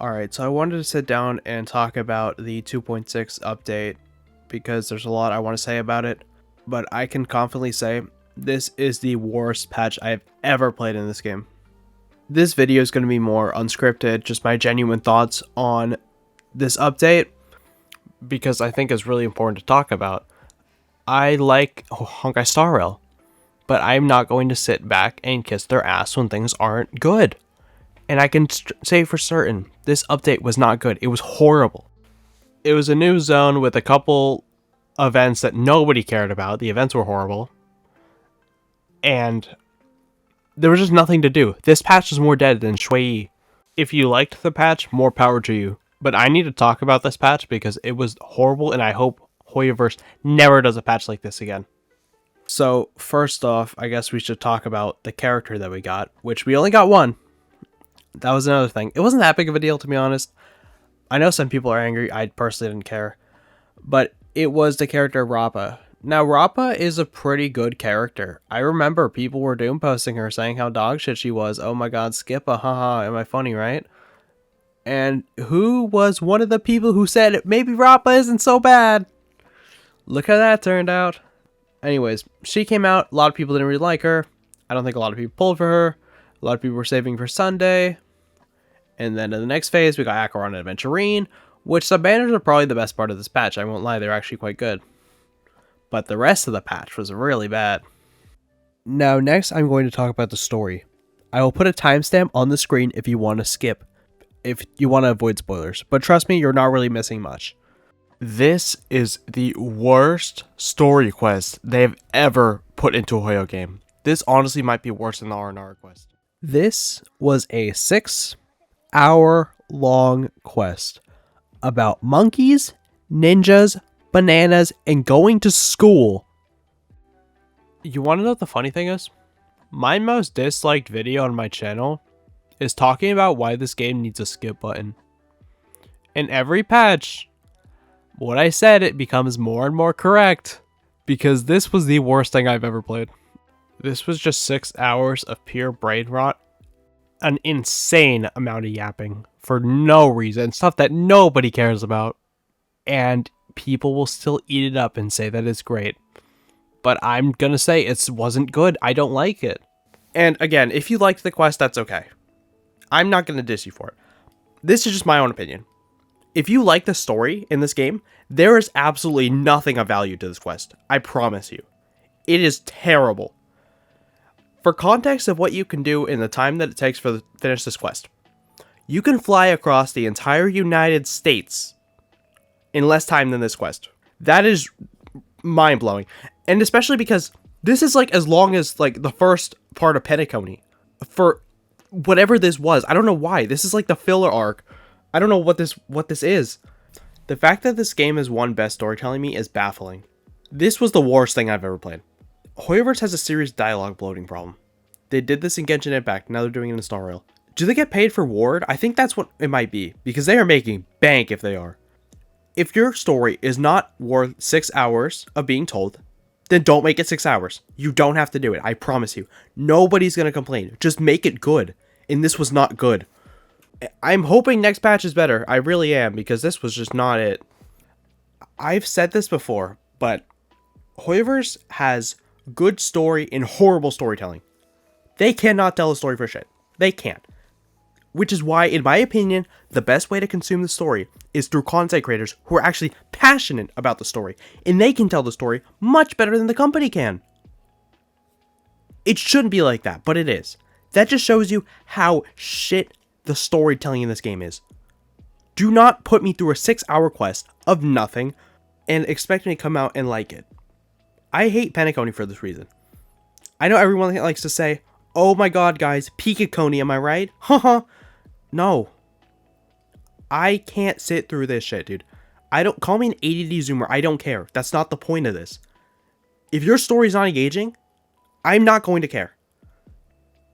Alright, so I wanted to sit down and talk about the 2.6 update because there's a lot I want to say about it, but I can confidently say this is the worst patch I've ever played in this game. This video is going to be more unscripted, just my genuine thoughts on this update because I think it's really important to talk about. I like Honkai Star Rail, but I'm not going to sit back and kiss their ass when things aren't good. And I can say for certain, this update was not good. It was horrible. It was a new zone with a couple events that nobody cared about. The events were horrible. And there was just nothing to do. This patch is more dead than Shui. If you liked the patch, more power to you. But I need to talk about this patch because it was horrible and I hope Hoyoverse never does a patch like this again. So first off, I guess we should talk about the character that we got, which we only got one. That was another thing. It wasn't that big of a deal, to be honest. I know some people are angry. I personally didn't care. But it was the character Rappa. Now, Rappa is a pretty good character. I remember people were doom posting her, saying how dog shit she was. Oh my god, Skippa, haha, am I funny, right? And who was one of the people who said maybe Rappa isn't so bad? Look how that turned out. Anyways, she came out. A lot of people didn't really like her. I don't think a lot of people pulled for her. A lot of people were saving for Sunday. And then in the next phase, we got Acheron and Aventurine, which sub-banners are probably the best part of this patch. I won't lie, they're actually quite good. But the rest of the patch was really bad. Now, next, I'm going to talk about the story. I will put a timestamp on the screen if you want to skip, if you want to avoid spoilers. But trust me, you're not really missing much. This is the worst story quest they've ever put into a Hoyo game. This honestly might be worse than the R&R quest. This was a 6-hour-long quest about monkeys, ninjas, bananas, and going to school. You want to know what the funny thing is? My most disliked video on my channel is talking about why this game needs a skip button. In every patch, what I said, it becomes more and more correct, because this was the worst thing I've ever played. This was just 6 hours of pure brain rot. An insane amount of yapping for no reason. Stuff that nobody cares about. And people will still eat it up and say that it's great. But I'm gonna say it wasn't good. I don't like it. And again, if you liked the quest, that's okay. I'm not gonna diss you for it. This is just my own opinion. If you like the story in this game, there is absolutely nothing of value to this quest. I promise you. It is terrible. For context of what you can do in the time that it takes to finish this quest, you can fly across the entire United States in less time than this quest. That is mind-blowing. And especially because this is like as long as like the first part of Penacony. For whatever this was, I don't know why. This is like the filler arc. I don't know what this is. The fact that this game has won best storytelling me is baffling. This was the worst thing I've ever played. Hoyoverse has a serious dialogue bloating problem. They did this in Genshin Impact, now they're doing it in Star Rail. Do they get paid for Ward? I think that's what it might be, because they are making bank if they are. If your story is not worth 6 hours of being told, then don't make it 6 hours. You don't have to do it, I promise you. Nobody's gonna complain. Just make it good. And this was not good. I'm hoping next patch is better. I really am, because this was just not it. I've said this before, but Hoyoverse has good story and horrible storytelling. They cannot tell a story for shit. They can't. Which is why, in my opinion, the best way to consume the story is through content creators who are actually passionate about the story. And they can tell the story much better than the company can. It shouldn't be like that, but it is. That just shows you how shit the storytelling in this game is. Do not put me through a 6-hour quest of nothing and expect me to come out and like it. I hate Penacony for this reason. I know everyone likes to say, oh my god guys, Peak-a-Coney, am I right? Haha. No. I can't sit through this shit, dude. Call me an ADD zoomer, I don't care. That's not the point of this. If your story's not engaging, I'm not going to care.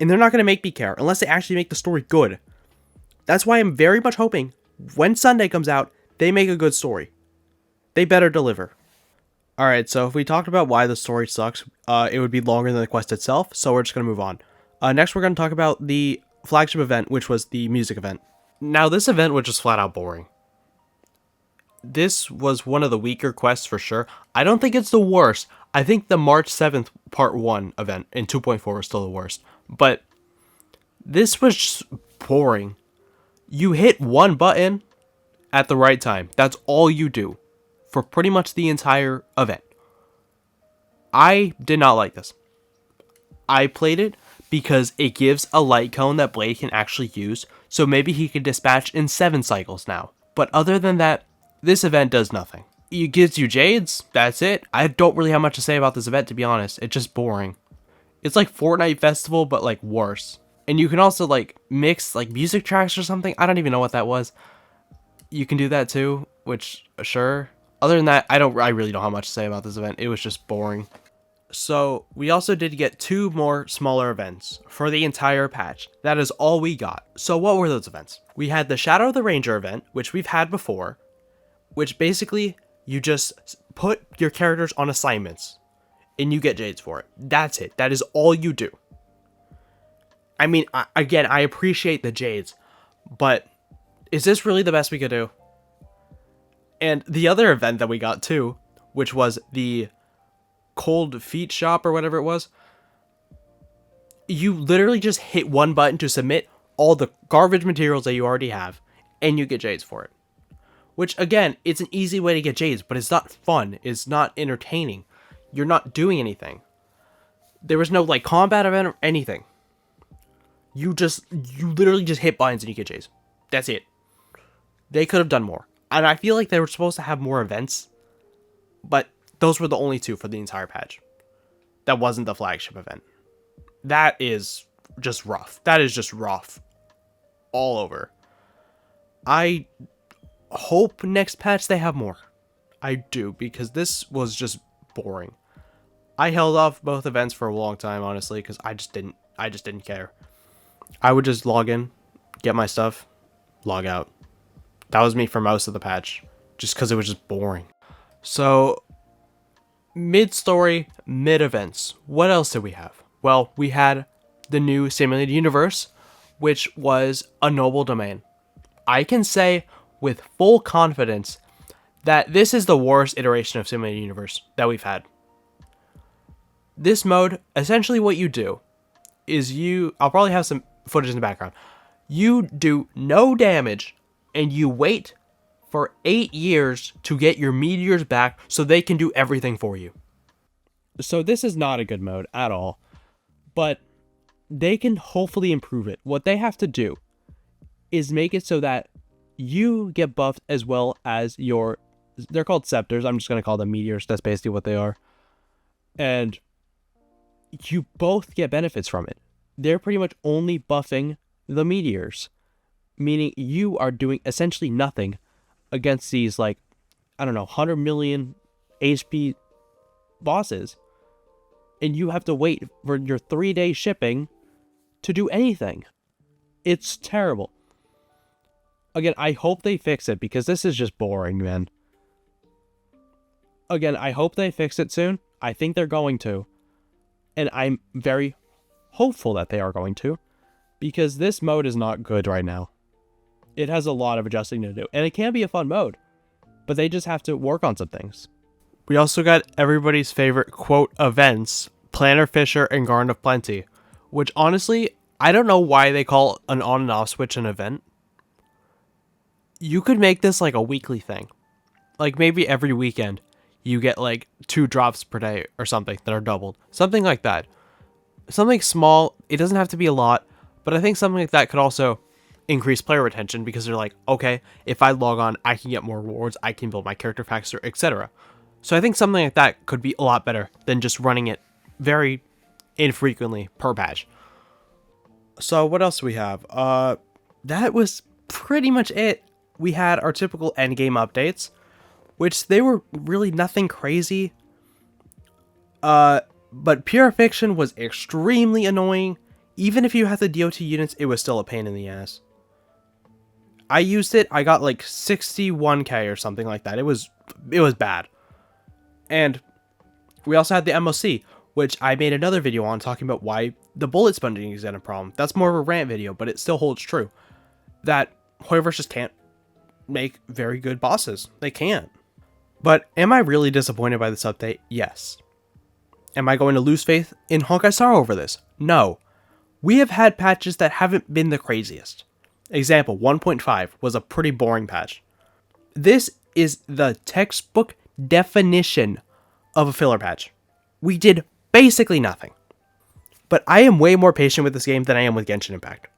And they're not going to make me care unless they actually make the story good. That's why I'm very much hoping when Sunday comes out, they make a good story. They better deliver. Alright, so if we talked about why the story sucks, it would be longer than the quest itself, so we're just going to move on. Next, we're going to talk about the flagship event, which was the music event. Now, this event was just flat out boring. This was one of the weaker quests for sure. I don't think it's the worst. I think the March 7th Part 1 event in 2.4 was still the worst. But this was just boring. You hit one button at the right time. That's all you do for pretty much the entire event. I did not like this. I played it because it gives a light cone that Blade can actually use, so maybe he can dispatch in 7 cycles now. But other than that, this event does nothing. It gives you Jades, that's it. I don't really have much to say about this event, to be honest. It's just boring. It's like Fortnite Festival, but like worse. And you can also like mix like music tracks or something. I don't even know what that was. You can do that too, which sure. Other than that, I really don't have much to say about this event. It was just boring. So we also did get 2 more smaller events for the entire patch. That is all we got. So what were those events? We had the Shadow of the Ranger event, which we've had before, which basically you just put your characters on assignments and you get Jades for it. That's it. That is all you do. I mean, again, I appreciate the Jades, but is this really the best we could do? And the other event that we got too, which was the Cold Feet Shop or whatever it was, you literally just hit one button to submit all the garbage materials that you already have, and you get Jades for it. Which, again, it's an easy way to get Jades, but it's not fun. It's not entertaining. You're not doing anything. There was no, like, combat event or anything. You literally just hit buttons and you get Jades. That's it. They could have done more. And I feel like they were supposed to have more events, but those were the only 2 for the entire patch. That wasn't the flagship event. That is just rough. That is just rough. All over. I hope next patch they have more. I do, because this was just boring. I held off both events for a long time, honestly, because I just didn't care. I would just log in, get my stuff, log out. That was me for most of the patch, just because it was just boring. So, mid-story, mid-events. What else did we have? Well, we had the new Simulated Universe, which was a noble domain. I can say with full confidence that this is the worst iteration of Simulated Universe that we've had. This mode, essentially what you do is I'll probably have some footage in the background. You do no damage and you wait for 8 years to get your meteors back so they can do everything for you. So this is not a good mode at all, but they can hopefully improve it. What they have to do is make it so that you get buffed as well as they're called scepters. I'm just going to call them meteors. That's basically what they are. And you both get benefits from it. They're pretty much only buffing the meteors, meaning you are doing essentially nothing against these, like, I don't know, 100 million HP bosses. And you have to wait for your 3-day shipping to do anything. It's terrible. Again, I hope they fix it because this is just boring, man. Again, I hope they fix it soon. I think they're going to. And I'm very hopeful that they are going to, because this mode is not good right now. It has a lot of adjusting to do, and it can be a fun mode, but they just have to work on some things. We also got everybody's favorite quote events, Planner Fisher and Garden of Plenty, which honestly, I don't know why they call an on and off switch an event. You could make this like a weekly thing. Like maybe every weekend you get like 2 drops per day or something that are doubled. Something like that. Something small. It doesn't have to be a lot, but I think something like that could also increase player retention because they're like, okay, if I log on, I can get more rewards, I can build my character faster, etc. So I think something like that could be a lot better than just running it very infrequently per patch. So what else do we have? That was pretty much it. We had our typical endgame updates, which they were really nothing crazy. But Pure Fiction was extremely annoying. Even if you had the DOT units, it was still a pain in the ass. I used it, I got like 61k or something like that. It was bad. And we also had the MOC, which I made another video on talking about why the bullet sponging is a problem. That's more of a rant video, but it still holds true. That Hoyoverse just can't make very good bosses. They can't. But am I really disappointed by this update? Yes. Am I going to lose faith in Honkai Star over this? No. We have had patches that haven't been the craziest. Example, 1.5 was a pretty boring patch. This is the textbook definition of a filler patch. We did basically nothing. But I am way more patient with this game than I am with Genshin Impact.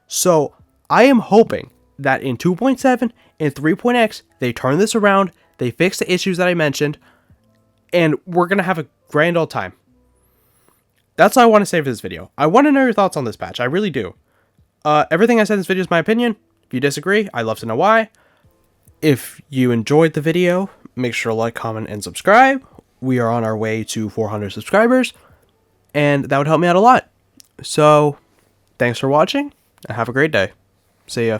So I am hoping that in 2.7 and 3.x, they turn this around, they fix the issues that I mentioned, and we're going to have a grand old time. That's all I want to say for this video. I want to know your thoughts on this patch. I really do. Everything I said in this video is my opinion. If you disagree, I'd love to know why. If you enjoyed the video, make sure to like, comment, and subscribe. We are on our way to 400 subscribers, and that would help me out a lot. So, thanks for watching, and have a great day. See ya.